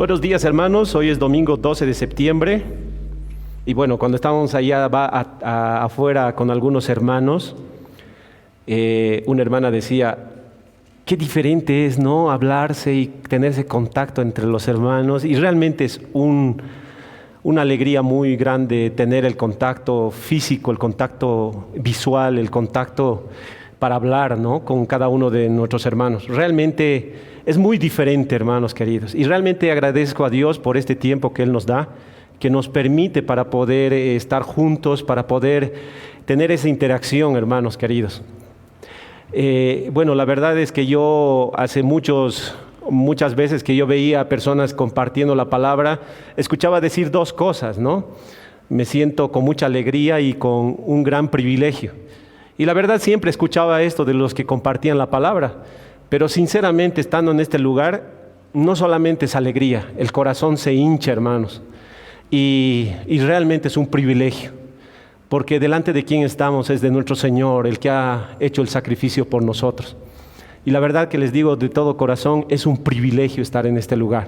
Buenos días, hermanos. Hoy es domingo 12 de septiembre. Y bueno, cuando estábamos allá afuera con algunos hermanos, una hermana decía, qué diferente es, ¿no? Hablarse y tener ese contacto entre los hermanos. Y realmente es una alegría muy grande tener el contacto físico, el contacto visual, el contacto para hablar, ¿no? Con cada uno de nuestros hermanos. Realmente es muy diferente, hermanos queridos. Y realmente agradezco a Dios por este tiempo que Él nos da, que nos permite para poder estar juntos, para poder tener esa interacción, hermanos queridos. Bueno, la verdad es que yo hace muchas veces que yo veía a personas compartiendo la palabra, escuchaba decir dos cosas, ¿no? Me siento con mucha alegría y con un gran privilegio. Y la verdad siempre escuchaba esto de los que compartían la palabra, pero sinceramente estando en este lugar, no solamente es alegría, el corazón se hincha, hermanos, y realmente es un privilegio, porque delante de quien estamos es de nuestro Señor, el que ha hecho el sacrificio por nosotros. Y la verdad que les digo de todo corazón, es un privilegio estar en este lugar,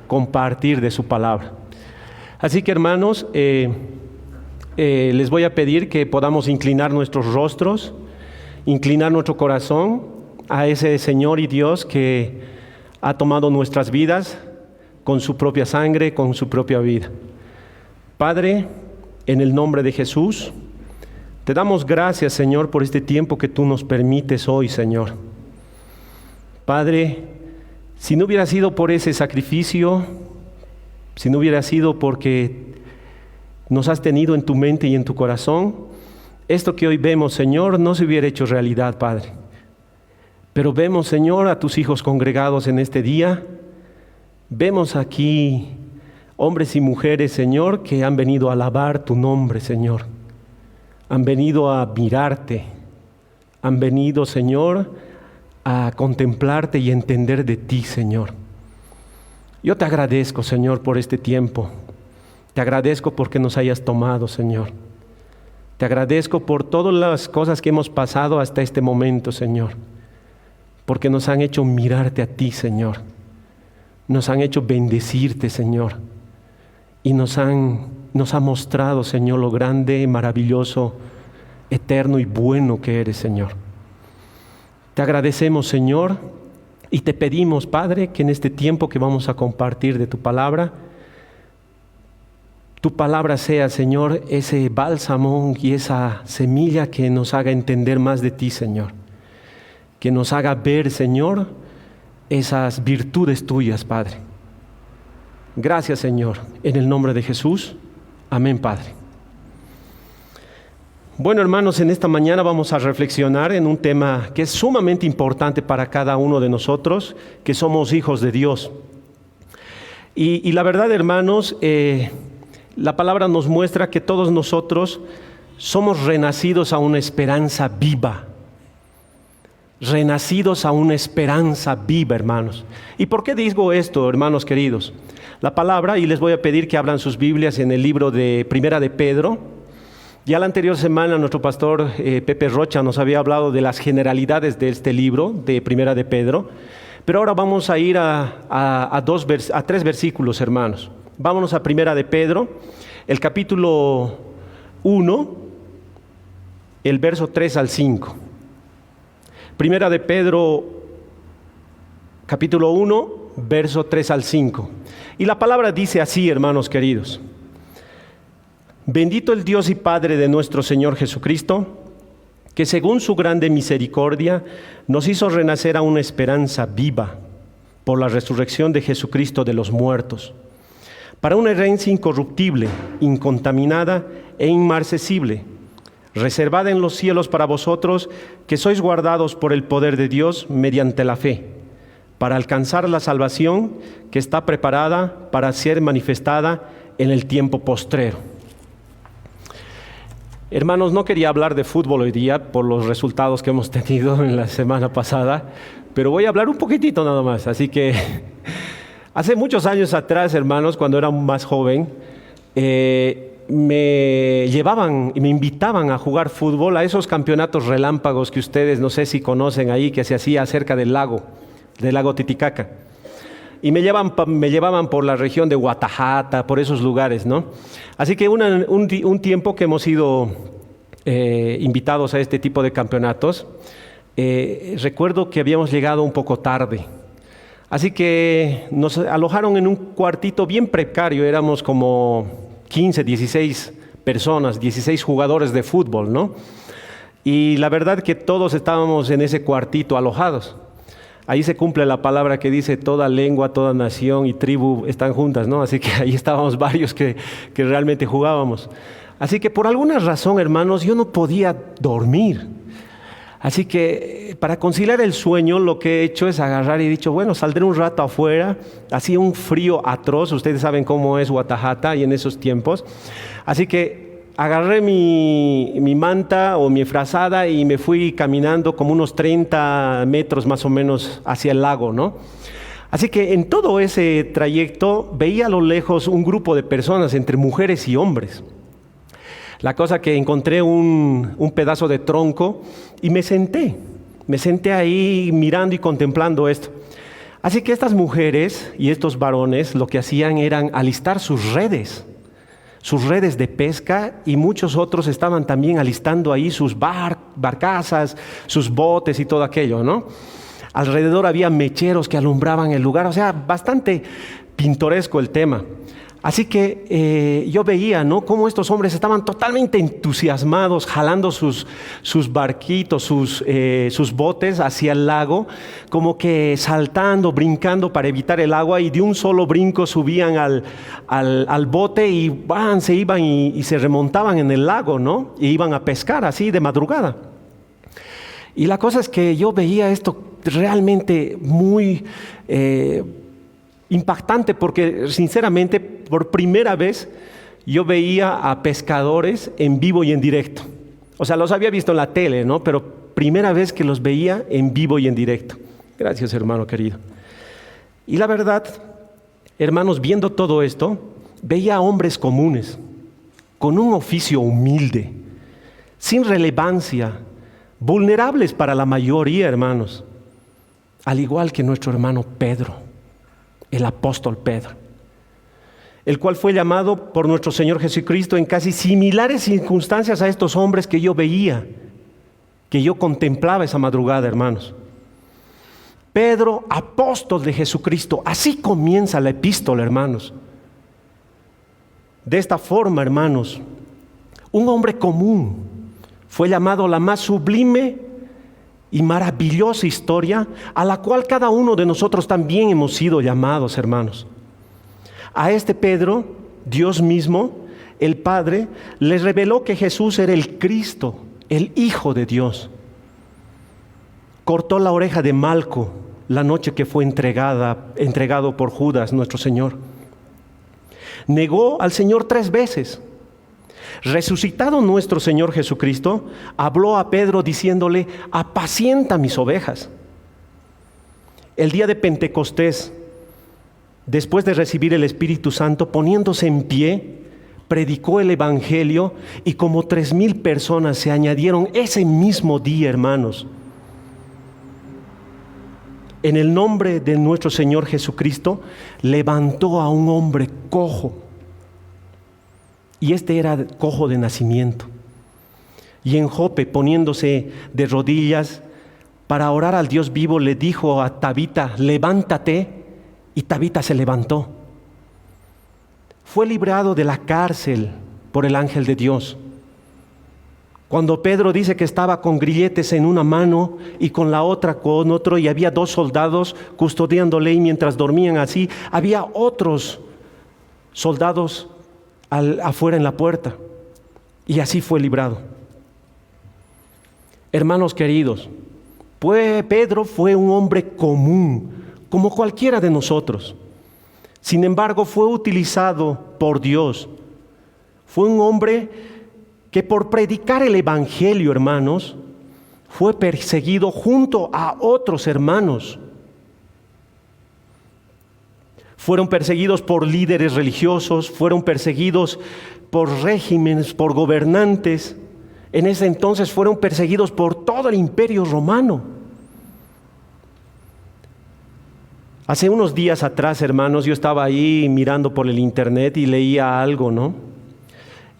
compartir de su palabra. Así que, hermanos, les voy a pedir que podamos inclinar nuestros rostros, inclinar nuestro corazón a ese Señor y Dios que ha tomado nuestras vidas con su propia sangre, con su propia vida. Padre, en el nombre de Jesús, te damos gracias, Señor, por este tiempo que tú nos permites hoy, Señor. Padre, si no hubiera sido por ese sacrificio, si no hubiera sido porque nos has tenido en tu mente y en tu corazón, esto que hoy vemos, Señor, no se hubiera hecho realidad, Padre. Pero vemos, Señor, a tus hijos congregados en este día. Vemos aquí hombres y mujeres, Señor, que han venido a alabar tu nombre, Señor. Han venido a mirarte. Han venido, Señor, a contemplarte y entender de ti, Señor. Yo te agradezco, Señor, por este tiempo. Te agradezco porque nos hayas tomado, Señor. Te agradezco por todas las cosas que hemos pasado hasta este momento, Señor. Porque nos han hecho mirarte a ti, Señor. Nos han hecho bendecirte, Señor. Y nos ha mostrado, Señor, lo grande, maravilloso, eterno y bueno que eres, Señor. Te agradecemos, Señor, y te pedimos, Padre, que en este tiempo que vamos a compartir de tu palabra sea, Señor, ese bálsamo y esa semilla que nos haga entender más de ti, Señor. Que nos haga ver, Señor, esas virtudes tuyas, Padre. Gracias, Señor, en el nombre de Jesús. Amén, Padre. Bueno, hermanos, en esta mañana vamos a reflexionar en un tema que es sumamente importante para cada uno de nosotros, que somos hijos de Dios. Y la verdad, hermanos, la palabra nos muestra que todos nosotros somos renacidos a una esperanza viva. Renacidos a una esperanza viva, hermanos. ¿Y por qué digo esto, hermanos queridos? La palabra, y les voy a pedir que abran sus Biblias en el libro de Primera de Pedro. Ya la anterior semana nuestro pastor Pepe Rocha nos había hablado de las generalidades de este libro de Primera de Pedro, pero ahora vamos a ir a tres versículos, hermanos. Vámonos a Primera de Pedro, el capítulo 1, el verso 3 al 5. Primera de Pedro, capítulo 1, verso 3 al 5. Y la palabra dice así, hermanos queridos. Bendito el Dios y Padre de nuestro Señor Jesucristo, que según su grande misericordia nos hizo renacer a una esperanza viva por la resurrección de Jesucristo de los muertos, para una herencia incorruptible, incontaminada e inmarcesible, reservada en los cielos para vosotros, que sois guardados por el poder de Dios mediante la fe, para alcanzar la salvación que está preparada para ser manifestada en el tiempo postrero. Hermanos, no quería hablar de fútbol hoy día por los resultados que hemos tenido en la semana pasada, pero voy a hablar un poquitito nada más. Así que hace muchos años atrás, hermanos, cuando era más joven, me llevaban y me invitaban a jugar fútbol a esos campeonatos relámpagos que ustedes no sé si conocen ahí, que se hacía cerca del lago Titicaca. y me llevaban por la región de Guatajata, por esos lugares, ¿no? Así que un tiempo que hemos sido invitados a este tipo de campeonatos, recuerdo que habíamos llegado un poco tarde. Así que nos alojaron en un cuartito bien precario, éramos como 15, 16 personas, 16 jugadores de fútbol, ¿no? Y la verdad que todos estábamos en ese cuartito alojados. Ahí se cumple la palabra que dice toda lengua, toda nación y tribu están juntas, ¿no? Así que ahí estábamos varios que realmente jugábamos. Así que por alguna razón, hermanos, yo no podía dormir. Así que para conciliar el sueño lo que he hecho es agarrar y he dicho, bueno, saldré un rato afuera. Hacía un frío atroz, ustedes saben cómo es Guatajata y en esos tiempos. Así que agarré mi manta o mi frazada y me fui caminando como unos 30 metros más o menos hacia el lago, ¿no? Así que en todo ese trayecto veía a lo lejos un grupo de personas entre mujeres y hombres. La cosa que encontré un pedazo de tronco y me senté ahí mirando y contemplando esto. Así que estas mujeres y estos varones lo que hacían eran alistar sus redes de pesca, y muchos otros estaban también alistando ahí sus barcazas, sus botes y todo aquello, ¿no? Alrededor había mecheros que alumbraban el lugar, o sea, bastante pintoresco el tema. Así que yo veía, ¿no?, cómo estos hombres estaban totalmente entusiasmados, jalando sus barquitos, sus botes hacia el lago, como que saltando, brincando para evitar el agua, y de un solo brinco subían al bote y se iban y se remontaban en el lago, ¿no? Y iban a pescar así de madrugada. Y la cosa es que yo veía esto realmente muy impactante, porque sinceramente por primera vez yo veía a pescadores en vivo y en directo. O sea, los había visto en la tele, ¿no? Pero primera vez que los veía en vivo y en directo. Gracias, hermano querido. Y la verdad, hermanos, viendo todo esto, veía a hombres comunes, con un oficio humilde, sin relevancia, vulnerables para la mayoría, hermanos, al igual que nuestro hermano Pedro, el apóstol Pedro, el cual fue llamado por nuestro Señor Jesucristo en casi similares circunstancias a estos hombres que yo veía, que yo contemplaba esa madrugada, hermanos. Pedro, apóstol de Jesucristo, así comienza la epístola, hermanos. De esta forma, hermanos, un hombre común fue llamado la más sublime y maravillosa historia a la cual cada uno de nosotros también hemos sido llamados, hermanos. A este Pedro, Dios mismo, el Padre, le reveló que Jesús era el Cristo, el Hijo de Dios. Cortó la oreja de Malco la noche que fue entregado por Judas, nuestro Señor. Negó al Señor 3 veces. Resucitado nuestro Señor Jesucristo, habló a Pedro diciéndole: apacienta mis ovejas. El día de Pentecostés, después de recibir el Espíritu Santo, poniéndose en pie, predicó el Evangelio, y como 3,000 personas se añadieron ese mismo día, hermanos. En el nombre de nuestro Señor Jesucristo, levantó a un hombre cojo. Y este era cojo de nacimiento. Y en Jope, poniéndose de rodillas para orar al Dios vivo, le dijo a Tabita: levántate. Y Tabita se levantó. Fue librado de la cárcel por el ángel de Dios. Cuando Pedro dice que estaba con grilletes en una mano y con la otra con otro, y había 2 soldados custodiándole, y mientras dormían así, había otros soldados afuera en la puerta, y así fue librado. Hermanos queridos, Pedro fue un hombre común, como cualquiera de nosotros. Sin embargo, fue utilizado por Dios. Fue un hombre que por predicar el Evangelio, hermanos, fue perseguido junto a otros hermanos. Fueron perseguidos por líderes religiosos, fueron perseguidos por regímenes, por gobernantes. En ese entonces fueron perseguidos por todo el imperio romano. Hace unos días atrás, hermanos, yo estaba ahí mirando por el internet y leía algo, ¿no?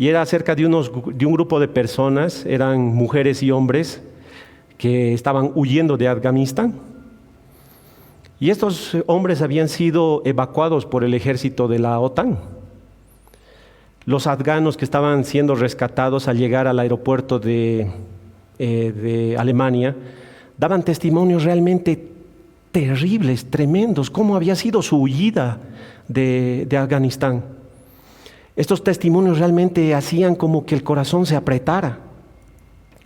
Y era acerca de un grupo de personas, eran mujeres y hombres que estaban huyendo de Afganistán. Y estos hombres habían sido evacuados por el ejército de la OTAN. Los afganos que estaban siendo rescatados al llegar al aeropuerto de Alemania daban testimonios realmente terribles, tremendos, cómo había sido su huida de Afganistán. Estos testimonios realmente hacían como que el corazón se apretara.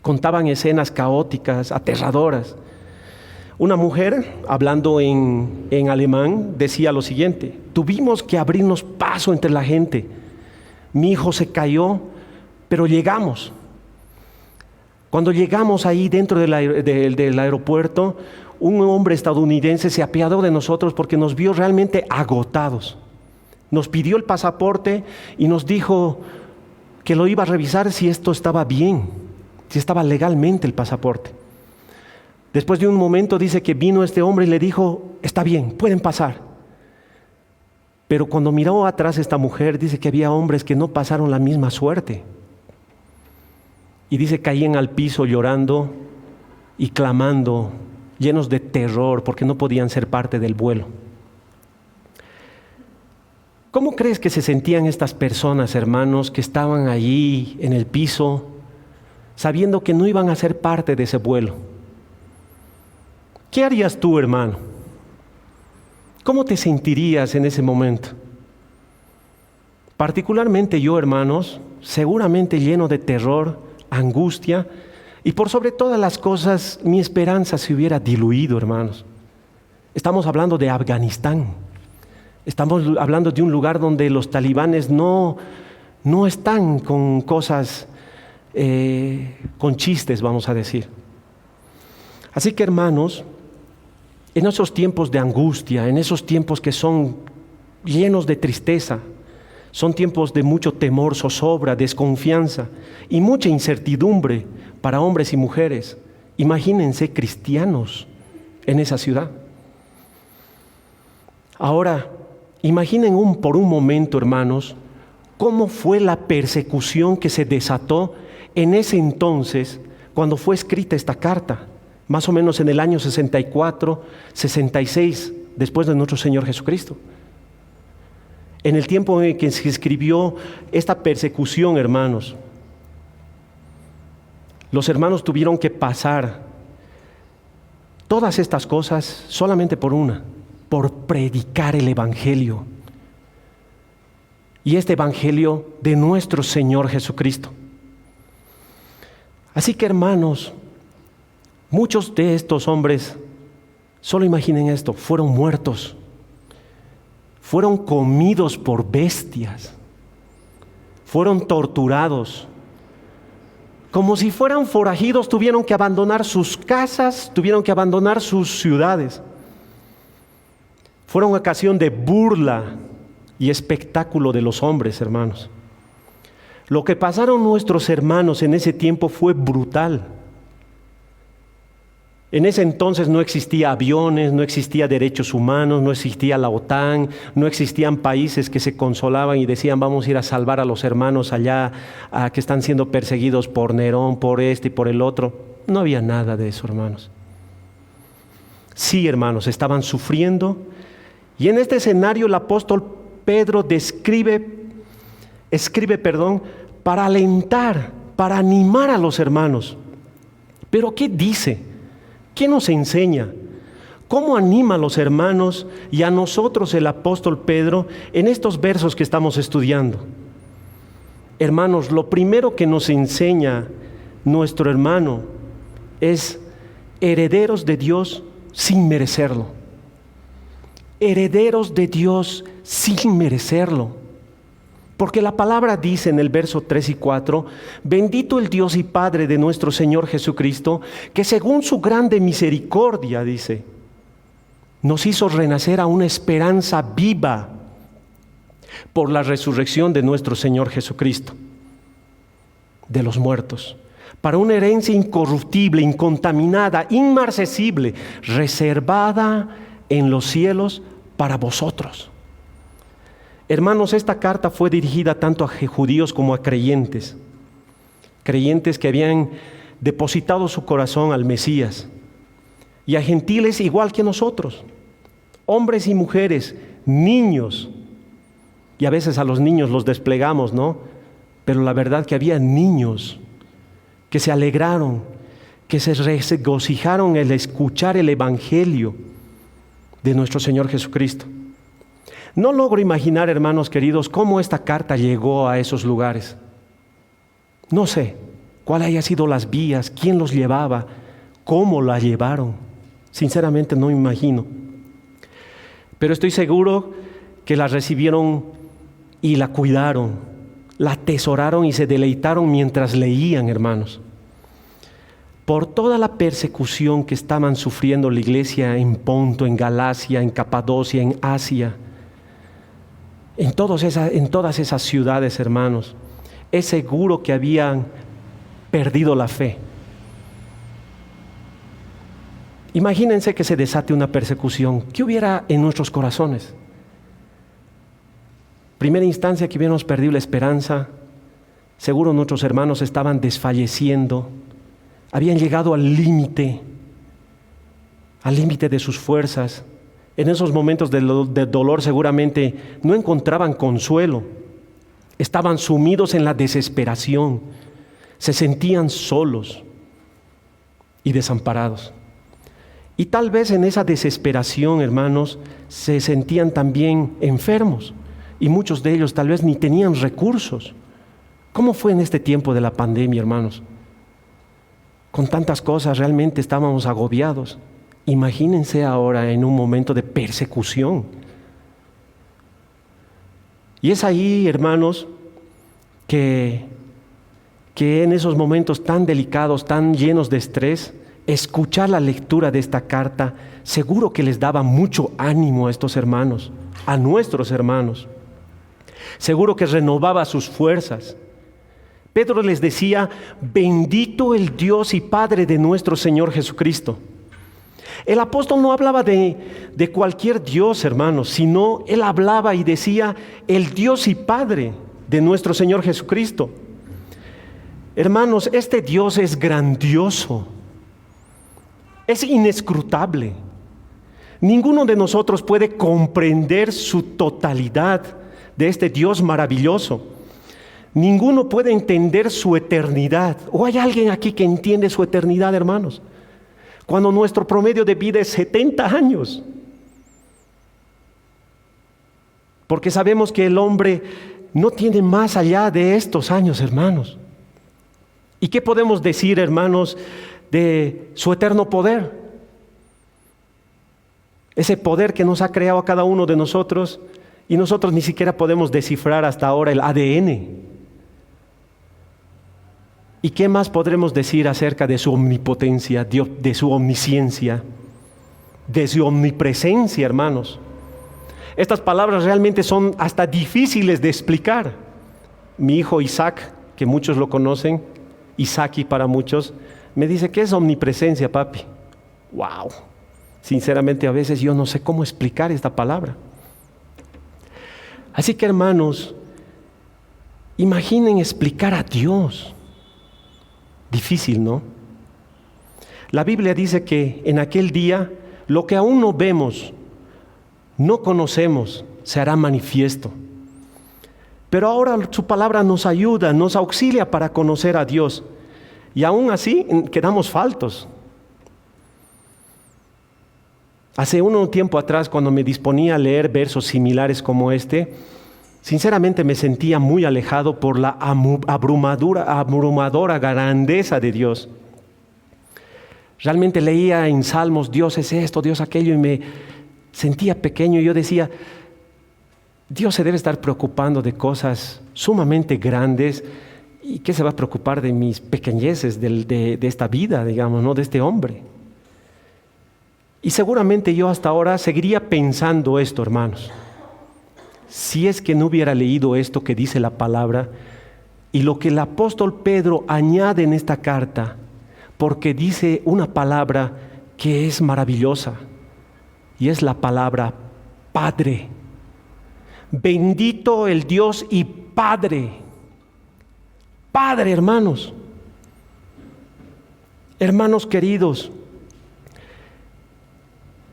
Contaban escenas caóticas, aterradoras. Una mujer, hablando en alemán, decía lo siguiente: tuvimos que abrirnos paso entre la gente. Mi hijo se cayó, pero llegamos. Cuando llegamos ahí dentro del aeropuerto, un hombre estadounidense se apiadó de nosotros porque nos vio realmente agotados. Nos pidió el pasaporte y nos dijo que lo iba a revisar si esto estaba bien, si estaba legalmente el pasaporte. Después de un momento dice que vino este hombre y le dijo: está bien, pueden pasar. Pero cuando miró atrás esta mujer, dice que había hombres que no pasaron la misma suerte. Y dice, caían al piso llorando y clamando, llenos de terror porque no podían ser parte del vuelo. ¿Cómo crees que se sentían estas personas, hermanos, que estaban allí en el piso, sabiendo que no iban a ser parte de ese vuelo? ¿Qué harías tú, hermano? ¿Cómo te sentirías en ese momento? Particularmente yo, hermanos, seguramente lleno de terror, angustia, y por sobre todas las cosas, mi esperanza se hubiera diluido, hermanos. Estamos hablando de Afganistán. Estamos hablando de un lugar donde los talibanes no están con cosas, con chistes, vamos a decir. Así que, hermanos, en esos tiempos de angustia, en esos tiempos que son llenos de tristeza, son tiempos de mucho temor, zozobra, desconfianza y mucha incertidumbre para hombres y mujeres. Imagínense cristianos en esa ciudad. Ahora, imaginen por un momento, hermanos, cómo fue la persecución que se desató en ese entonces cuando fue escrita esta carta. Más o menos en el año 64, 66, después de nuestro Señor Jesucristo. En el tiempo en que se escribió esta persecución, hermanos, los hermanos tuvieron que pasar todas estas cosas solamente por predicar el Evangelio. Y este Evangelio de nuestro Señor Jesucristo. Así que, hermanos, muchos de estos hombres, solo imaginen esto, fueron muertos, fueron comidos por bestias, fueron torturados, como si fueran forajidos, tuvieron que abandonar sus casas, tuvieron que abandonar sus ciudades. Fueron ocasión de burla y espectáculo de los hombres, hermanos. Lo que pasaron nuestros hermanos en ese tiempo fue brutal. En ese entonces no existía aviones, no existía derechos humanos, no existía la OTAN, no existían países que se consolaban y decían vamos a ir a salvar a los hermanos allá que están siendo perseguidos por Nerón, por este y por el otro. No había nada de eso, hermanos. Sí, hermanos, estaban sufriendo. Y en este escenario el apóstol Pedro escribe para alentar, para animar a los hermanos. Pero ¿qué dice? ¿Qué nos enseña? ¿Cómo anima a los hermanos y a nosotros el apóstol Pedro en estos versos que estamos estudiando? Hermanos, lo primero que nos enseña nuestro hermano es herederos de Dios sin merecerlo. Herederos de Dios sin merecerlo. Porque la palabra dice en el verso 3 y 4, bendito el Dios y Padre de nuestro Señor Jesucristo, que según su grande misericordia, dice, nos hizo renacer a una esperanza viva por la resurrección de nuestro Señor Jesucristo, de los muertos, para una herencia incorruptible, incontaminada, inmarcesible, reservada en los cielos para vosotros. Hermanos, esta carta fue dirigida tanto a judíos como a creyentes. Creyentes que habían depositado su corazón al Mesías. Y a gentiles igual que nosotros. Hombres y mujeres, niños. Y a veces a los niños los desplegamos, ¿no? Pero la verdad que había niños que se alegraron, que se regocijaron al escuchar el Evangelio de nuestro Señor Jesucristo. No logro imaginar, hermanos queridos, cómo esta carta llegó a esos lugares. No sé cuál haya sido las vías, quién los llevaba, cómo la llevaron. Sinceramente no imagino. Pero estoy seguro que la recibieron y la cuidaron, la atesoraron y se deleitaron mientras leían, hermanos. Por toda la persecución que estaban sufriendo la iglesia en Ponto, en Galacia, en Capadocia, en Asia, en todas esas ciudades, hermanos, es seguro que habían perdido la fe. Imagínense que se desate una persecución. ¿Qué hubiera en nuestros corazones? Primera instancia que hubiéramos perdido la esperanza. Seguro nuestros hermanos estaban desfalleciendo. Habían llegado al límite de sus fuerzas. En esos momentos de dolor seguramente no encontraban consuelo. Estaban sumidos en la desesperación. Se sentían solos y desamparados. Y tal vez en esa desesperación, hermanos, se sentían también enfermos. Y muchos de ellos tal vez ni tenían recursos. ¿Cómo fue en este tiempo de la pandemia, hermanos? Con tantas cosas realmente estábamos agobiados. Imagínense ahora en un momento de persecución. Y es ahí, hermanos, que en esos momentos tan delicados, tan llenos de estrés, escuchar la lectura de esta carta seguro que les daba mucho ánimo a estos hermanos, a nuestros hermanos. Seguro que renovaba sus fuerzas. Pedro les decía: bendito el Dios y Padre de nuestro Señor Jesucristo. El apóstol no hablaba de cualquier Dios, hermanos, sino él hablaba y decía: el Dios y Padre de nuestro Señor Jesucristo. Hermanos, este Dios es grandioso, es inescrutable. Ninguno de nosotros puede comprender su totalidad de este Dios maravilloso. Ninguno puede entender su eternidad. ¿O hay alguien aquí que entiende su eternidad, hermanos? Cuando nuestro promedio de vida es 70 años. Porque sabemos que el hombre no tiene más allá de estos años, hermanos. ¿Y qué podemos decir, hermanos, de su eterno poder? Ese poder que nos ha creado a cada uno de nosotros, y nosotros ni siquiera podemos descifrar hasta ahora el ADN. ¿Y qué más podremos decir acerca de su omnipotencia, de su omnisciencia, de su omnipresencia, hermanos? Estas palabras realmente son hasta difíciles de explicar. Mi hijo Isaac, que muchos lo conocen, Isaki para muchos, me dice: ¿qué es omnipresencia, papi? ¡Wow! Sinceramente a veces yo no sé cómo explicar esta palabra. Así que, hermanos, imaginen explicar a Dios. Difícil, ¿no? La Biblia dice que en aquel día lo que aún no vemos, no conocemos, se hará manifiesto. Pero ahora su palabra nos ayuda, nos auxilia para conocer a Dios. Y aún así quedamos faltos. Hace un tiempo atrás, cuando me disponía a leer versos similares como este, sinceramente me sentía muy alejado por la abrumadora grandeza de Dios. Realmente leía en Salmos: Dios es esto, Dios aquello, y me sentía pequeño. Y yo decía: Dios se debe estar preocupando de cosas sumamente grandes. ¿Y qué se va a preocupar de mis pequeñeces, de esta vida, digamos, ¿no? De este hombre? Y seguramente yo hasta ahora seguiría pensando esto, hermanos. Si es que no hubiera leído esto que dice la palabra y lo que el apóstol Pedro añade en esta carta, porque dice una palabra que es maravillosa, y es la palabra Padre. Bendito el Dios y Padre. Padre, hermanos. Hermanos queridos,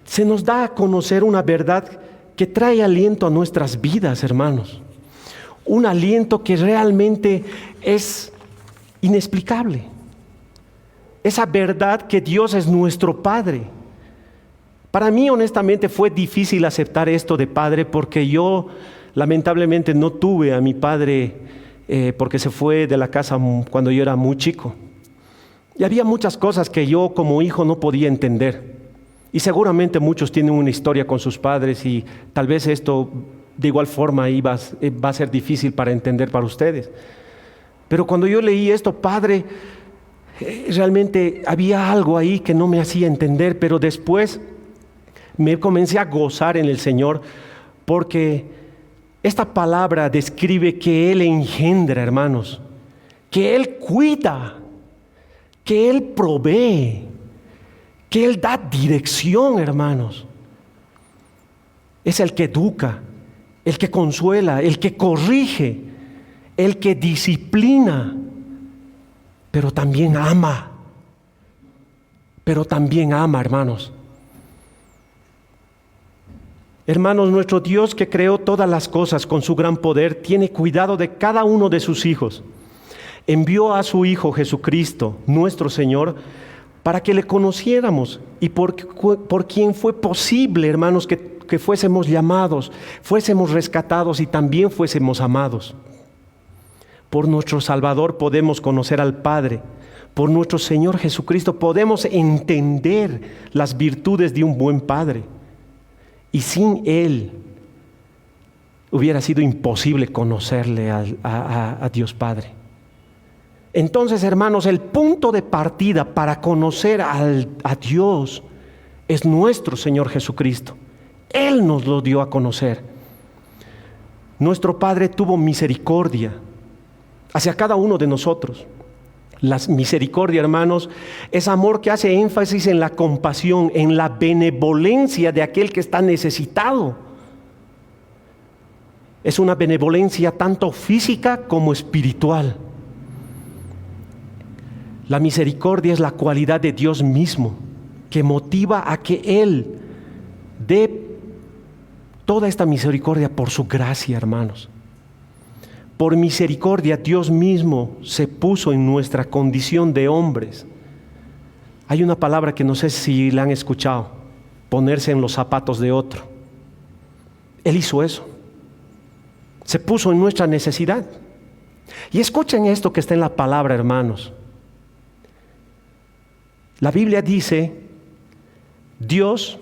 se nos da a conocer una verdad que trae aliento a nuestras vidas, hermanos. Un aliento que realmente es inexplicable. Esa verdad que Dios es nuestro Padre. Para mí, honestamente, fue difícil aceptar esto de Padre porque yo, lamentablemente, no tuve a mi padre porque se fue de la casa cuando yo era muy chico. Y había muchas cosas que yo como hijo no podía entender. Y seguramente muchos tienen una historia con sus padres y tal vez esto de igual forma va a ser difícil para entender para ustedes. Pero cuando yo leí esto, Padre, realmente había algo ahí que no me hacía entender, pero después me comencé a gozar en el Señor porque esta palabra describe que Él engendra, hermanos, que Él cuida, que Él provee, que Él da dirección, hermanos. Es el que educa, el que consuela, el que corrige, el que disciplina, pero también ama. Pero también ama, hermanos. Hermanos, nuestro Dios que creó todas las cosas con su gran poder, tiene cuidado de cada uno de sus hijos. Envió a su Hijo Jesucristo, nuestro Señor, para que le conociéramos y por quien fue posible, hermanos, que fuésemos llamados, fuésemos rescatados y también fuésemos amados. Por nuestro Salvador podemos conocer al Padre. Por nuestro Señor Jesucristo podemos entender las virtudes de un buen Padre. Y sin Él hubiera sido imposible conocerle a Dios Padre. Entonces, hermanos, el punto de partida para conocer a Dios es nuestro Señor Jesucristo. Él nos lo dio a conocer. Nuestro Padre tuvo misericordia hacia cada uno de nosotros. La misericordia, hermanos, es amor que hace énfasis en la compasión, en la benevolencia de aquel que está necesitado. Es una benevolencia tanto física como espiritual. La misericordia es la cualidad de Dios mismo que motiva a que Él dé toda esta misericordia por su gracia, hermanos. Por misericordia Dios mismo se puso en nuestra condición de hombres. Hay una palabra que no sé si la han escuchado: ponerse en los zapatos de otro. Él hizo eso. Se puso en nuestra necesidad. Y escuchen esto que está en la palabra, hermanos. La Biblia dice: Dios,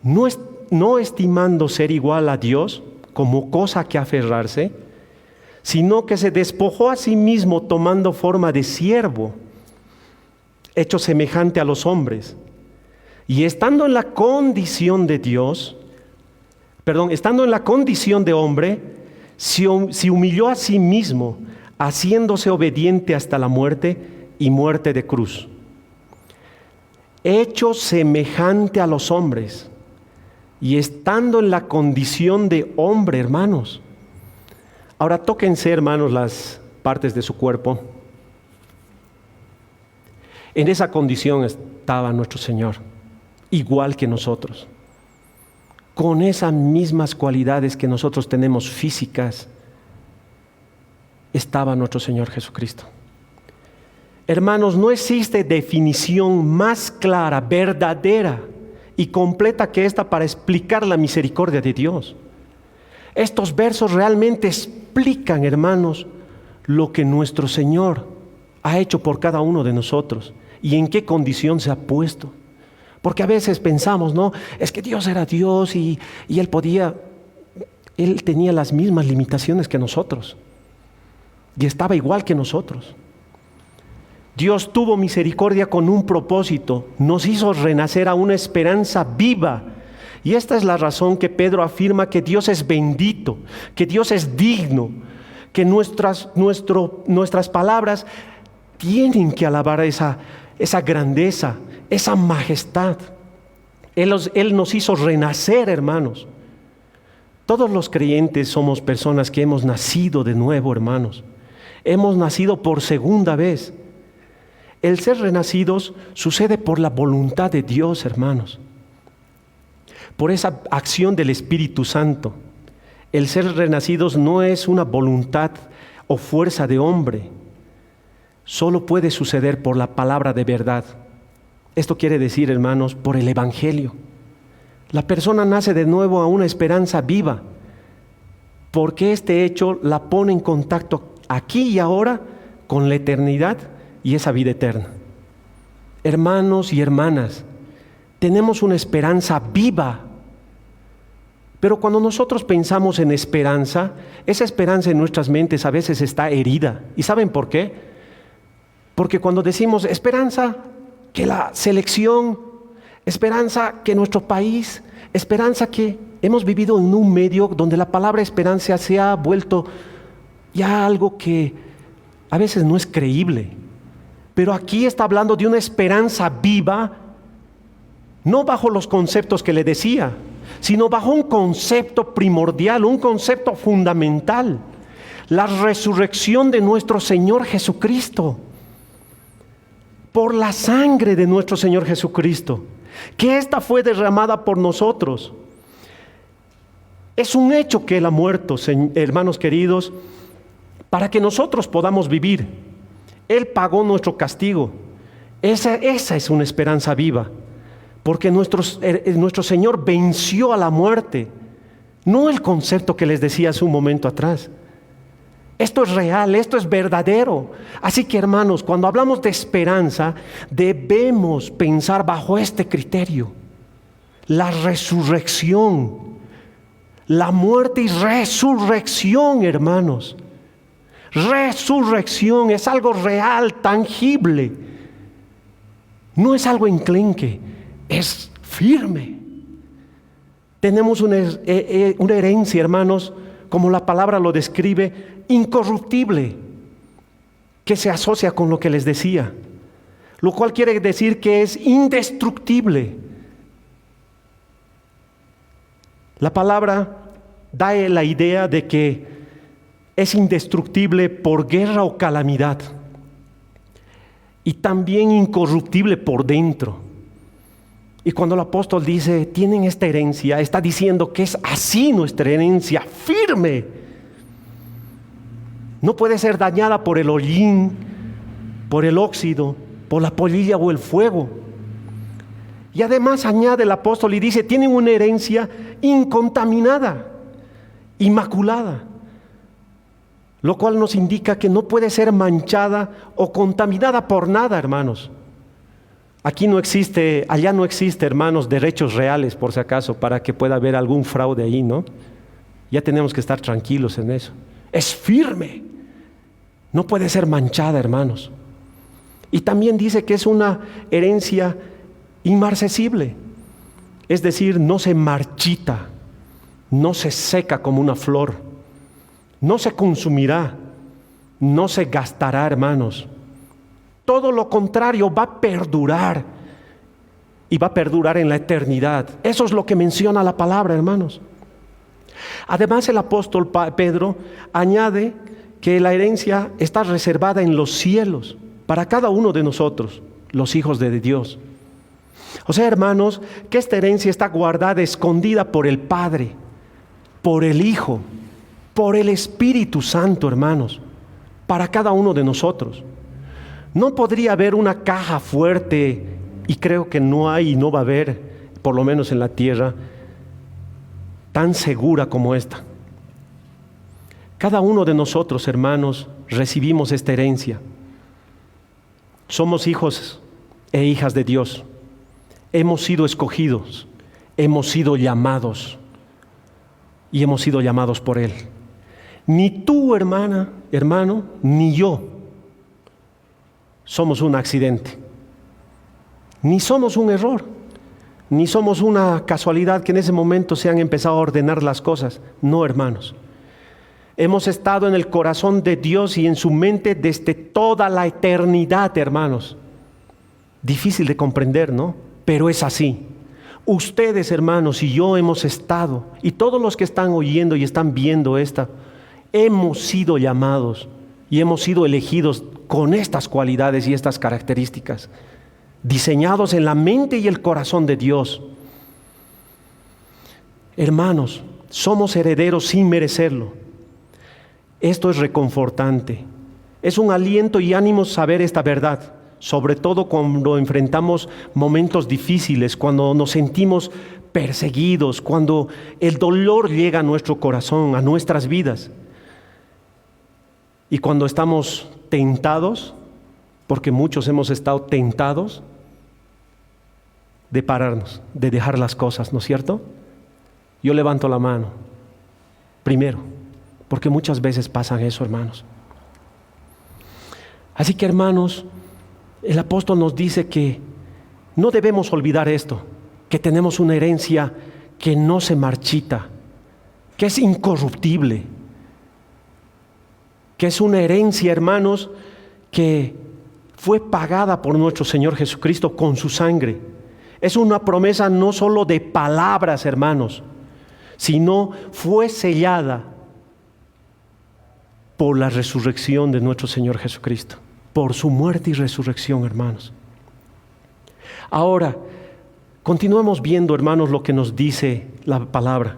no estimando ser igual a Dios como cosa a que aferrarse, sino que se despojó a sí mismo tomando forma de siervo, hecho semejante a los hombres, y estando en la condición de estando en la condición de hombre, se humilló a sí mismo, haciéndose obediente hasta la muerte y muerte de cruz. Hecho semejante a los hombres, y estando en la condición de hombre, hermanos. Ahora tóquense, hermanos, las partes de su cuerpo. En esa condición estaba nuestro Señor, igual que nosotros, con esas mismas cualidades que nosotros tenemos físicas, estaba nuestro Señor Jesucristo. Hermanos, no existe definición más clara, verdadera y completa que esta para explicar la misericordia de Dios. Estos versos realmente explican, hermanos, lo que nuestro Señor ha hecho por cada uno de nosotros y en qué condición se ha puesto. Porque a veces pensamos, no, es que Dios era Dios y Él tenía las mismas limitaciones que nosotros y estaba igual que nosotros. Dios tuvo misericordia con un propósito, nos hizo renacer a una esperanza viva. Y esta es la razón que Pedro afirma que Dios es bendito, que Dios es digno, que nuestras palabras tienen que alabar esa grandeza, esa majestad. Él nos hizo renacer, hermanos. Todos los creyentes somos personas que hemos nacido de nuevo, hermanos. Hemos nacido por segunda vez. El ser renacidos sucede por la voluntad de Dios, hermanos. Por esa acción del Espíritu Santo. El ser renacidos no es una voluntad o fuerza de hombre. Solo puede suceder por la palabra de verdad. Esto quiere decir, hermanos, por el Evangelio. La persona nace de nuevo a una esperanza viva, porque este hecho la pone en contacto aquí y ahora con la eternidad y esa vida eterna. Hermanos y hermanas, tenemos una esperanza viva. Pero cuando nosotros pensamos en esperanza, esa esperanza en nuestras mentes a veces está herida. ¿Y saben por qué? Porque cuando decimos esperanza que la selección, esperanza que nuestro país, esperanza que hemos vivido en un medio donde la palabra esperanza se ha vuelto ya algo que a veces no es creíble. Pero aquí está hablando de una esperanza viva, no bajo los conceptos que le decía, sino bajo un concepto primordial, un concepto fundamental, la resurrección de nuestro Señor Jesucristo, por la sangre de nuestro Señor Jesucristo, que esta fue derramada por nosotros. Es un hecho que Él ha muerto, hermanos queridos, para que nosotros podamos vivir. Él pagó nuestro castigo. Esa es una esperanza viva, porque nuestro Señor venció a la muerte, no el concepto que les decía hace un momento atrás. Esto es real, esto es verdadero. Así que, hermanos, cuando hablamos de esperanza, debemos pensar bajo este criterio: la resurrección, la muerte y resurrección, hermanos. Resurrección es algo real, tangible. No es algo enclenque, es firme. Tenemos una herencia, hermanos, como la palabra lo describe, incorruptible, que se asocia con lo que les decía, lo cual quiere decir que es indestructible. La palabra da la idea de que es indestructible por guerra o calamidad, y también incorruptible por dentro. Y cuando el apóstol dice, tienen esta herencia, está diciendo que es así nuestra herencia, firme. No puede ser dañada por el hollín, por el óxido, por la polilla o el fuego. Y además añade el apóstol y dice, tienen una herencia incontaminada, inmaculada, lo cual nos indica que no puede ser manchada o contaminada por nada, hermanos. Allá no existe, hermanos, derechos reales, por si acaso, para que pueda haber algún fraude ahí, ¿no? Ya tenemos que estar tranquilos en eso. Es firme, no puede ser manchada, hermanos. Y también dice que es una herencia inmarcesible, es decir, no se marchita, no se seca como una flor, no se consumirá, no se gastará, hermanos. Todo lo contrario, va a perdurar, y va a perdurar en la eternidad. Eso es lo que menciona la palabra, hermanos. Además, el apóstol Pedro añade que la herencia está reservada en los cielos para cada uno de nosotros, los hijos de Dios. O sea, hermanos, que esta herencia está guardada, escondida por el Padre, por el Hijo, por el Espíritu Santo, hermanos, para cada uno de nosotros. No podría haber una caja fuerte, y creo que no hay y no va a haber, por lo menos en la tierra, tan segura como esta. Cada uno de nosotros, hermanos, recibimos esta herencia. Somos hijos e hijas de Dios. Hemos sido escogidos, hemos sido llamados, y hemos sido llamados por Él. Ni tú, hermana, hermano, ni yo somos un accidente, ni somos un error, ni somos una casualidad que en ese momento se han empezado a ordenar las cosas. No, hermanos. Hemos estado en el corazón de Dios y en su mente desde toda la eternidad, hermanos. Difícil de comprender, ¿no? Pero es así. Ustedes, hermanos, y yo hemos estado, y todos los que están oyendo y están viendo hemos sido llamados y hemos sido elegidos con estas cualidades y estas características, diseñados en la mente y el corazón de Dios. Hermanos, somos herederos sin merecerlo. Esto es reconfortante. Es un aliento y ánimo saber esta verdad, sobre todo cuando enfrentamos momentos difíciles, cuando nos sentimos perseguidos, cuando el dolor llega a nuestro corazón, a nuestras vidas. Y cuando estamos tentados, porque muchos hemos estado tentados de pararnos, de dejar las cosas, ¿no es cierto? Yo levanto la mano, primero, porque muchas veces pasan eso, hermanos. Así que, hermanos, el apóstol nos dice que no debemos olvidar esto, que tenemos una herencia que no se marchita, que es incorruptible, que es una herencia, hermanos, que fue pagada por nuestro Señor Jesucristo con su sangre. Es una promesa no solo de palabras, hermanos, sino fue sellada por la resurrección de nuestro Señor Jesucristo, por su muerte y resurrección, hermanos. Ahora, continuemos viendo, hermanos, lo que nos dice la palabra.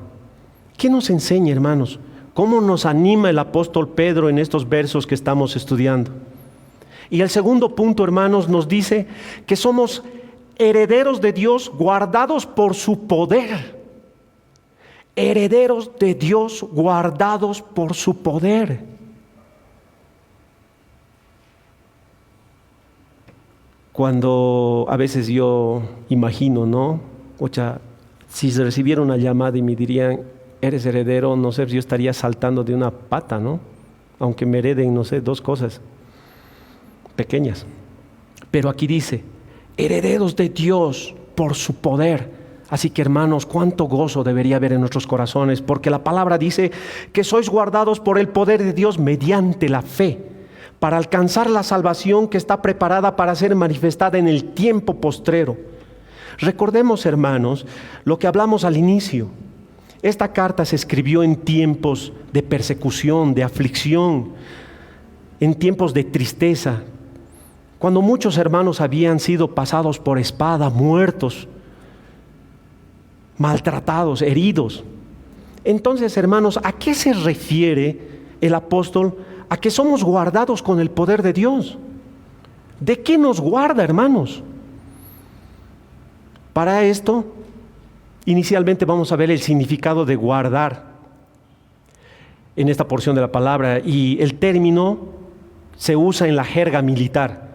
¿Qué nos enseña, hermanos? ¿Cómo nos anima el apóstol Pedro en estos versos que estamos estudiando? Y el segundo punto, hermanos, nos dice que somos herederos de Dios guardados por su poder. Herederos de Dios guardados por su poder. Cuando a veces yo imagino, ¿no? Ocha, si se recibiera una llamada y me dirían, eres heredero, no sé, yo estaría saltando de una pata, ¿no? Aunque me hereden, no sé, 2 cosas pequeñas. Pero aquí dice, herederos de Dios por su poder. Así que, hermanos, cuánto gozo debería haber en nuestros corazones, porque la palabra dice que sois guardados por el poder de Dios mediante la fe, para alcanzar la salvación que está preparada para ser manifestada en el tiempo postrero. Recordemos, hermanos, lo que hablamos al inicio. Esta carta se escribió en tiempos de persecución, de aflicción, en tiempos de tristeza, cuando muchos hermanos habían sido pasados por espada, muertos, maltratados, heridos. Entonces, hermanos, ¿a qué se refiere el apóstol? A que somos guardados con el poder de Dios. ¿De qué nos guarda, hermanos? Para esto, inicialmente vamos a ver el significado de guardar en esta porción de la palabra, y el término se usa en la jerga militar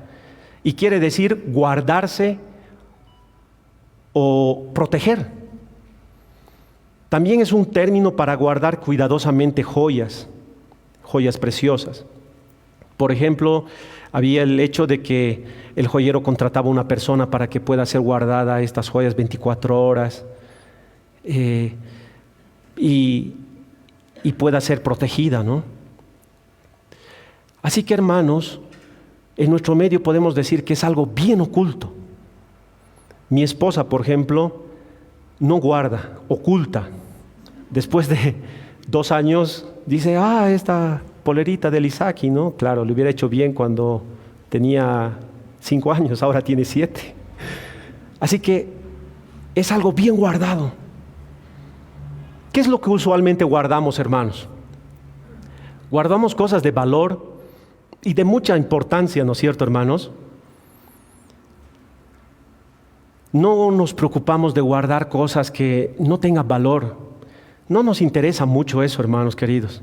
y quiere decir guardarse o proteger. También es un término para guardar cuidadosamente joyas preciosas. Por ejemplo, había el hecho de que el joyero contrataba a una persona para que pueda ser guardada estas joyas 24 horas y pueda ser protegida, ¿no? Así que, hermanos, en nuestro medio podemos decir que es algo bien oculto. Mi esposa, por ejemplo, no guarda, oculta. Después de 2 años dice, esta polerita del Isaki, ¿no? Claro, le hubiera hecho bien cuando tenía 5 años, ahora tiene 7. Así que es algo bien guardado. ¿Qué es lo que usualmente guardamos, hermanos? Guardamos cosas de valor y de mucha importancia, ¿no es cierto, hermanos? No nos preocupamos de guardar cosas que no tengan valor. No nos interesa mucho eso, hermanos queridos.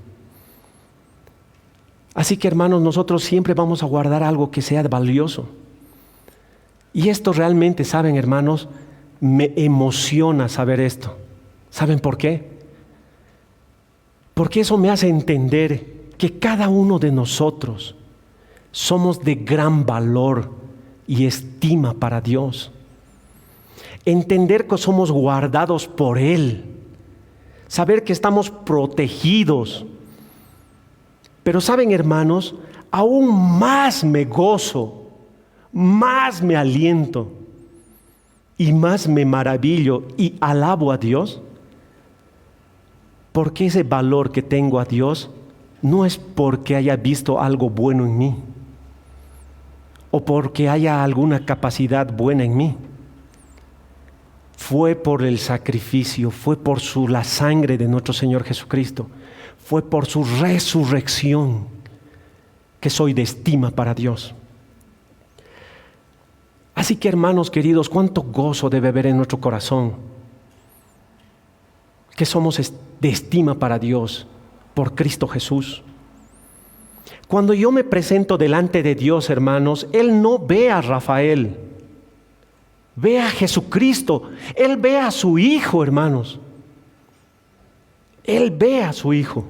Así que, hermanos, nosotros siempre vamos a guardar algo que sea valioso. Y esto realmente, ¿saben, hermanos? Me emociona saber esto. ¿Saben por qué? Porque eso me hace entender que cada uno de nosotros somos de gran valor y estima para Dios. Entender que somos guardados por Él. Saber que estamos protegidos. Pero saben, hermanos, aún más me gozo, más me aliento y más me maravillo y alabo a Dios, porque ese valor que tengo a Dios no es porque haya visto algo bueno en mí o porque haya alguna capacidad buena en mí. Fue por el sacrificio, fue por la sangre de nuestro Señor Jesucristo, fue por su resurrección que soy de estima para Dios. Así que, hermanos queridos, cuánto gozo debe haber en nuestro corazón, que somos de estima para Dios por Cristo Jesús. Cuando yo me presento delante de Dios, hermanos, Él no ve a Rafael, ve a Jesucristo. Él ve a su Hijo, hermanos. Él ve a su Hijo.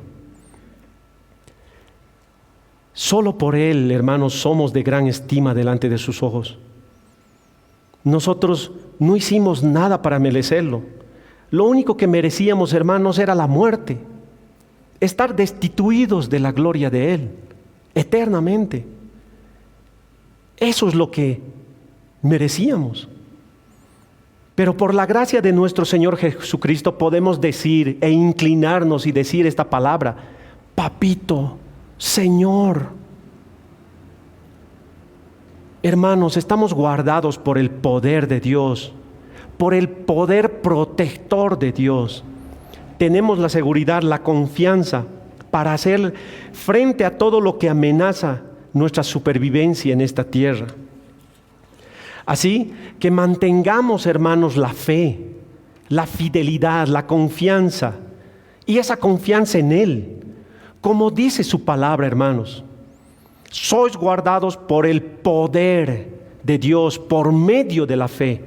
Solo por Él, hermanos, somos de gran estima delante de sus ojos. Nosotros no hicimos nada para merecerlo. Lo único que merecíamos, hermanos, era la muerte. Estar destituidos de la gloria de Él, eternamente. Eso es lo que merecíamos. Pero por la gracia de nuestro Señor Jesucristo podemos decir e inclinarnos y decir esta palabra: Papito, Señor. Hermanos, estamos guardados por el poder de Dios, por el poder protector de Dios. Tenemos la seguridad, la confianza para hacer frente a todo lo que amenaza nuestra supervivencia en esta tierra. Así que mantengamos, hermanos, la fe, la fidelidad, la confianza, y esa confianza en Él. Como dice su palabra, hermanos, sois guardados por el poder de Dios por medio de la fe.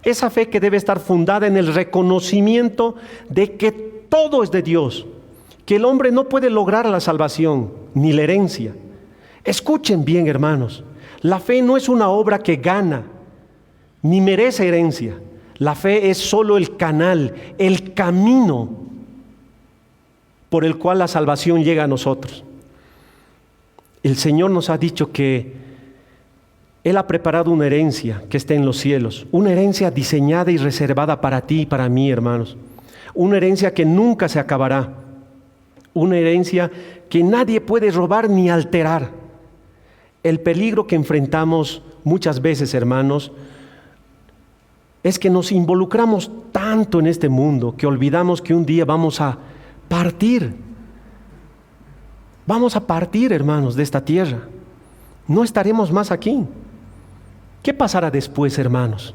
Esa fe que debe estar fundada en el reconocimiento de que todo es de Dios, que el hombre no puede lograr la salvación ni la herencia. Escuchen bien, hermanos, la fe no es una obra que gana ni merece herencia. La fe es solo el canal, el camino por el cual la salvación llega a nosotros. El Señor nos ha dicho que Él ha preparado una herencia que está en los cielos, una herencia diseñada y reservada para ti y para mí, hermanos. Una herencia que nunca se acabará, una herencia que nadie puede robar ni alterar. El peligro que enfrentamos muchas veces, hermanos, es que nos involucramos tanto en este mundo que olvidamos que un día vamos a partir. Vamos a partir, hermanos, de esta tierra. No estaremos más aquí. ¿Qué pasará después, hermanos?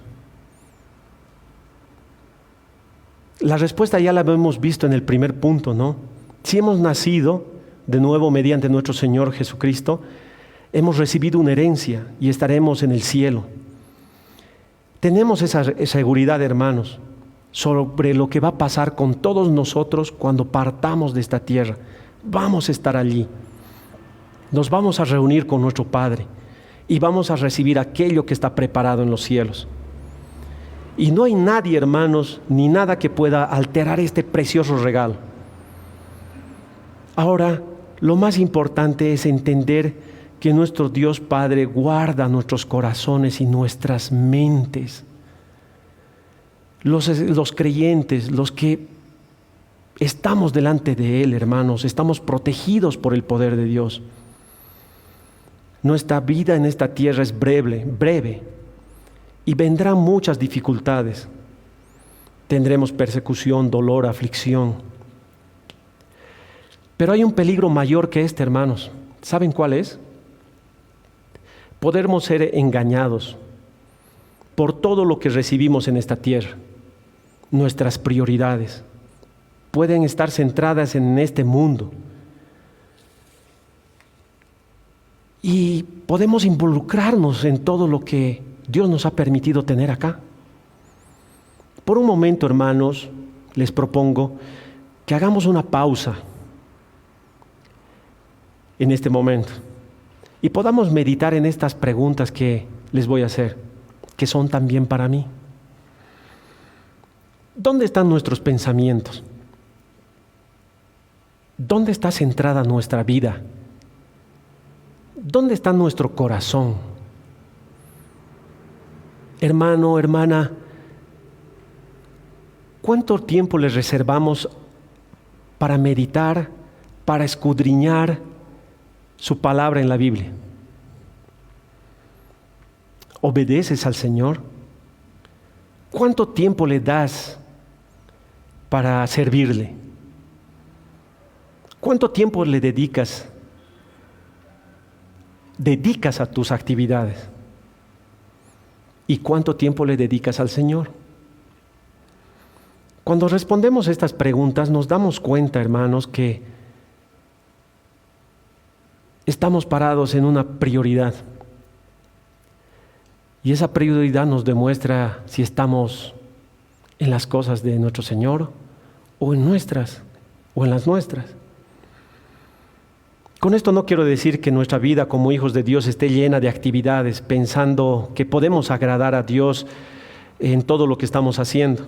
La respuesta ya la hemos visto en el primer punto, ¿no? Si hemos nacido de nuevo mediante nuestro Señor Jesucristo, hemos recibido una herencia y estaremos en el cielo. Tenemos esa seguridad, hermanos, sobre lo que va a pasar con todos nosotros cuando partamos de esta tierra. Vamos a estar allí. Nos vamos a reunir con nuestro Padre y vamos a recibir aquello que está preparado en los cielos. Y no hay nadie, hermanos, ni nada que pueda alterar este precioso regalo. Ahora, lo más importante es entender que nuestro Dios Padre guarda nuestros corazones y nuestras mentes. Los creyentes, los que estamos delante de Él, hermanos, estamos protegidos por el poder de Dios. Nuestra vida en esta tierra es breve, y vendrán muchas dificultades. Tendremos persecución, dolor, aflicción. Pero hay un peligro mayor que este, hermanos. ¿Saben cuál es? Podemos ser engañados por todo lo que recibimos en esta tierra. Nuestras prioridades pueden estar centradas en este mundo. Y podemos involucrarnos en todo lo que Dios nos ha permitido tener acá. Por un momento, hermanos, les propongo que hagamos una pausa en este momento y podamos meditar en estas preguntas que les voy a hacer, que son también para mí. ¿Dónde están nuestros pensamientos? ¿Dónde está centrada nuestra vida? ¿Dónde está nuestro corazón? Hermano, hermana, ¿cuánto tiempo le reservamos para meditar, para escudriñar su palabra en la Biblia? ¿Obedeces al Señor? ¿Cuánto tiempo le das para servirle? ¿Cuánto tiempo le dedicas a tus actividades? ¿Y cuánto tiempo le dedicas al Señor? Cuando respondemos estas preguntas nos damos cuenta, hermanos, que estamos parados en una prioridad. Y esa prioridad nos demuestra si estamos en las cosas de nuestro Señor o en las nuestras. Con esto no quiero decir que nuestra vida como hijos de Dios esté llena de actividades, pensando que podemos agradar a Dios en todo lo que estamos haciendo.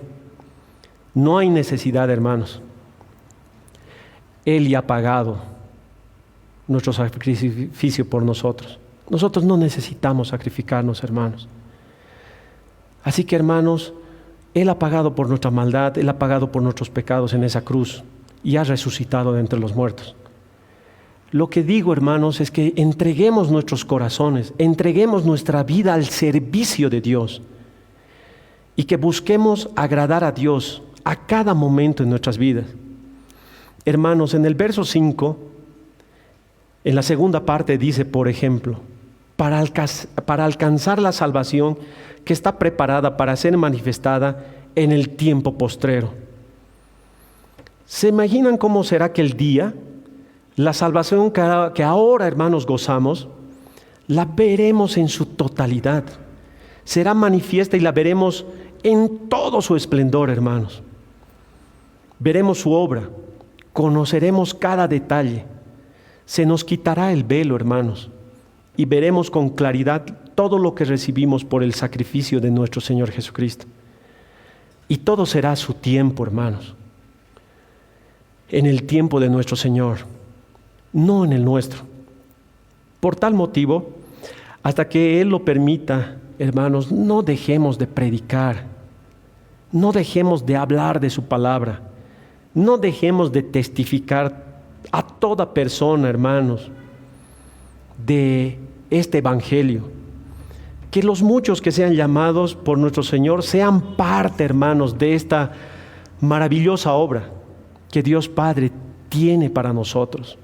No hay necesidad, hermanos. Él ya ha pagado nuestro sacrificio por nosotros. Nosotros no necesitamos sacrificarnos, hermanos. Así que, hermanos, Él ha pagado por nuestra maldad, Él ha pagado por nuestros pecados en esa cruz y ha resucitado de entre los muertos. Lo que digo, hermanos, es que entreguemos nuestros corazones, entreguemos nuestra vida al servicio de Dios y que busquemos agradar a Dios a cada momento en nuestras vidas. Hermanos, en el verso 5, en la segunda parte dice, por ejemplo, para alcanzar la salvación que está preparada para ser manifestada en el tiempo postrero. ¿Se imaginan cómo será aquel día? La salvación que ahora, hermanos, gozamos, la veremos en su totalidad. Será manifiesta y la veremos en todo su esplendor, hermanos. Veremos su obra, conoceremos cada detalle. Se nos quitará el velo, hermanos, y veremos con claridad todo lo que recibimos por el sacrificio de nuestro Señor Jesucristo. Y todo será a su tiempo, hermanos. En el tiempo de nuestro Señor, no en el nuestro. Por tal motivo, hasta que Él lo permita, hermanos, no dejemos de predicar, no dejemos de hablar de su palabra, no dejemos de testificar a toda persona, hermanos, de este evangelio. Que los muchos que sean llamados por nuestro Señor sean parte, hermanos, de esta maravillosa obra que Dios Padre tiene para nosotros.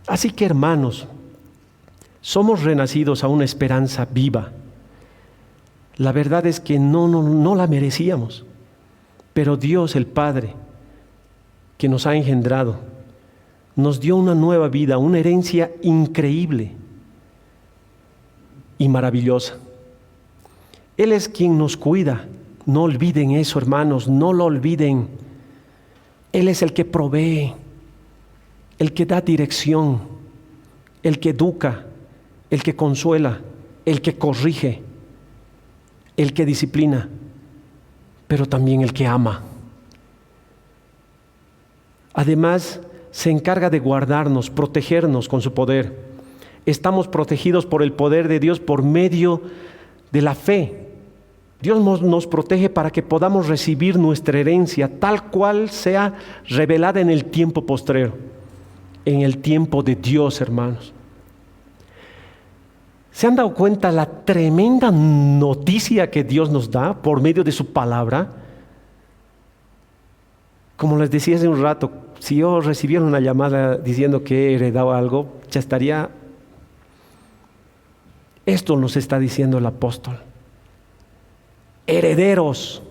Así que, hermanos, somos renacidos a una esperanza viva. La verdad es que no la merecíamos, pero Dios el Padre, que nos ha engendrado, nos dio una nueva vida, una herencia increíble y maravillosa. Él es quien nos cuida. No olviden eso, hermanos, no lo olviden. Él es el que provee, el que da dirección, el que educa, el que consuela, el que corrige, el que disciplina, pero también el que ama. Además, se encarga de guardarnos, protegernos con su poder. Estamos protegidos por el poder de Dios por medio de la fe. Dios nos protege para que podamos recibir nuestra herencia tal cual sea revelada en el tiempo postrero, en el tiempo de Dios, hermanos. ¿Se han dado cuenta la tremenda noticia que Dios nos da por medio de su palabra? Como les decía hace un rato, si yo recibiera una llamada diciendo que he heredado algo, ya estaría. Esto nos está diciendo el apóstol. Herederos.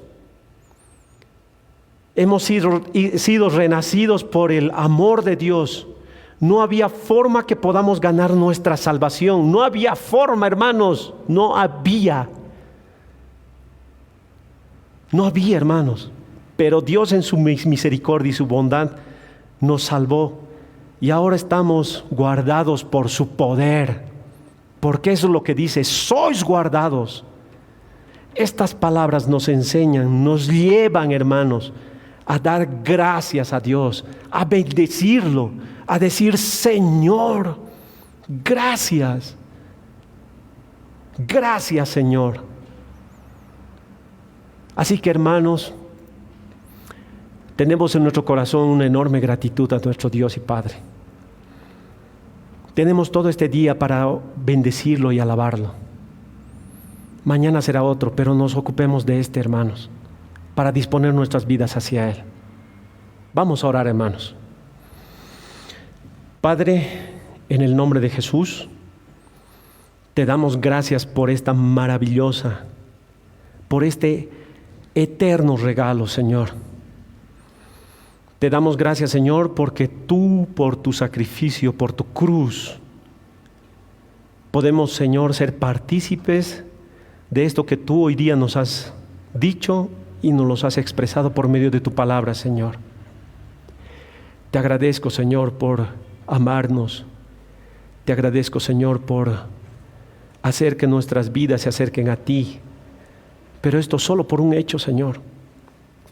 Hemos sido renacidos por el amor de Dios. No había forma que podamos ganar nuestra salvación. No había forma, hermanos. No había, hermanos. Pero Dios en su misericordia y su bondad nos salvó. Y ahora estamos guardados por su poder. Porque eso es lo que dice, sois guardados. Estas palabras nos enseñan, nos llevan, hermanos, a dar gracias a Dios, a bendecirlo, a decir, Señor, gracias. Gracias, Señor. Así que, hermanos, Tenemos en nuestro corazón una enorme gratitud a nuestro Dios y Padre. Tenemos todo este día para bendecirlo y alabarlo. Mañana será otro, pero nos ocupemos de este, hermanos, para disponer nuestras vidas hacia Él. Vamos a orar, hermanos. Padre, en el nombre de Jesús, te damos gracias por esta maravillosa, por este eterno regalo, Señor. Te damos gracias, Señor, porque tú, por tu sacrificio, por tu cruz, podemos, Señor, ser partícipes de esto que tú hoy día nos has dicho y nos los has expresado por medio de tu palabra, Señor. Te agradezco, Señor, por amarnos. Te agradezco, Señor, por hacer que nuestras vidas se acerquen a ti. Pero esto solo por un hecho, Señor,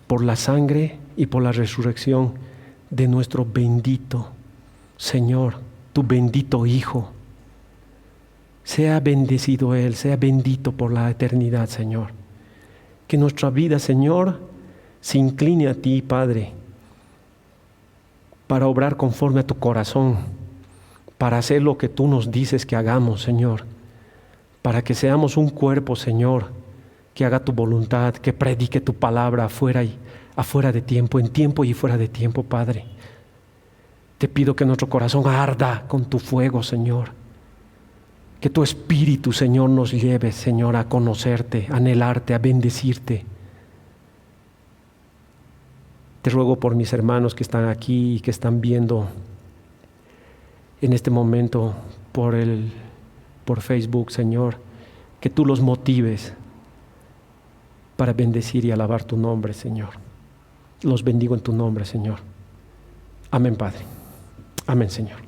por la sangre y por la resurrección de nuestro bendito Señor, tu bendito Hijo. Sea bendecido Él, sea bendito por la eternidad, Señor. Que nuestra vida, Señor, se incline a ti, Padre, para obrar conforme a tu corazón, para hacer lo que tú nos dices que hagamos, Señor, para que seamos un cuerpo, Señor, que haga tu voluntad, que predique tu palabra afuera de tiempo, en tiempo y fuera de tiempo, Padre. Te pido que nuestro corazón arda con tu fuego, Señor. Que tu Espíritu, Señor, nos lleve, Señor, a conocerte, a anhelarte, a bendecirte. Te ruego por mis hermanos que están aquí y que están viendo en este momento por Facebook, Señor, que tú los motives para bendecir y alabar tu nombre, Señor. Los bendigo en tu nombre, Señor. Amén, Padre. Amén, Señor.